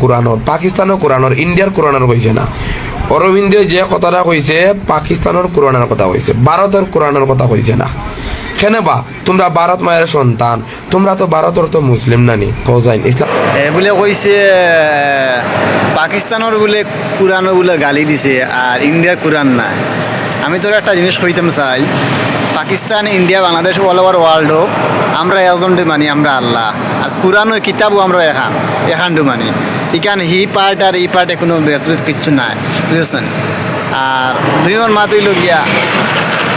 কোরআনর পাকিস্তানের কোরআনর ইন্ডিয়ার কোরআনর কইছে না। অরবিন্দ যে কথাটা কইছে পাকিস্তানের কোরআনের কথা কইছে, ভারতের কোরআনের কথা কইছে না। কেন বা তোমরা ভারত মায়ের সন্তান, তোমরা তো ভারতের তো মুসলিম নানি ফৌজাইন ইসলাম বলে কইছে পাকিস্তানের বলে কোরআনও বলে গালি দিছে আর ইন্ডিয়ার কোরআন না। আমি তোর একটা জিনিস কইতাম চাই, Pakistan India Bangladesh all over ওয়ার্ল্ডও আমরা একজনটি মানি, আমরা আল্লাহ। আর কোরআন ওই কিতাবও আমরা এখানটু মানি। এখান হি পার্ট আর এই পার্টে কোনো বেসবেস কিচ্ছু নাই, বুঝেছেন। আর দুই নম্বর মাত হইল গিয়া,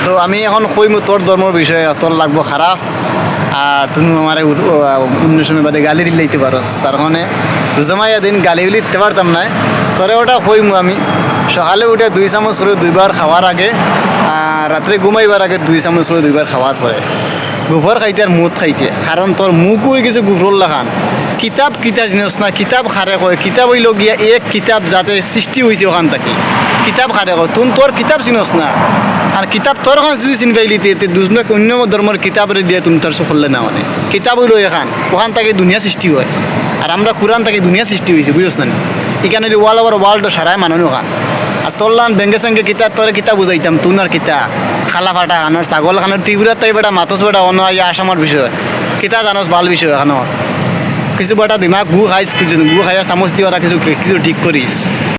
তো আমি এখন কইমু তোর ধর্মের বিষয়ে তোর লাগবো খারাপ, আর তুমি আমার অন্য সময় বাদে গালি দিতে পারো। তার মানে রোজামাইয়া দিন গালি উলি দিতে পারতাম না, তোরে ওটা কইমু আমি। সকালে উঠে 2 চামচ করে 2বার খাওয়ার আগে, আর রাত্রে ঘুমাইবার আগে 2 চামচ করে 2বার খাওয়ার পরে। গোবর খাইতে আর মুখ খাইতে, কারণ তোর মুখ হয়ে গেছে গুফরুল লাখান। কিতাব কিতা জিনিস না, কিতাব খারে কয়। কিতাব হইল গিয়া এক কিতাব যাতে সৃষ্টি হয়েছে ওখান থাকি, কিতাব খারে কয়। তুন তোর কিতাব চিনস না, আর কিতাব তোর ওখান যদি চিনি পাইলি দুজন অন্য ধর্মের কিতাবের দিয়ে তুমি তোর চললে না। মানে কিতাব হইল এখান, ওখান থেকে দুনিয়া সৃষ্টি হয়। আর আমরা কোরআন থেকে দুনিয়া সৃষ্টি হয়েছে, বুঝেছেন। এখানে ওয়াল ওভার ওয়ার্ল্ড সারায় মানুষ ওখান। আর তোর লান ব্যাঙ্গে সঙ্গে কিতাব তোর কিতাব বুঝাইতাম, তুন আর কিতা খালা ফাটা খানোর ছাগল খানোর ত্রিপুরার তাই বেটা মাতস বেটা অন্য আসামের বিষয় কিতা জানস ভাল বিষয় এখানো কিছু বেটা দিমাগ গু খাইছ, গু খাইয়া চামচ দিয়ে কিছু কিছু ঠিক করিস।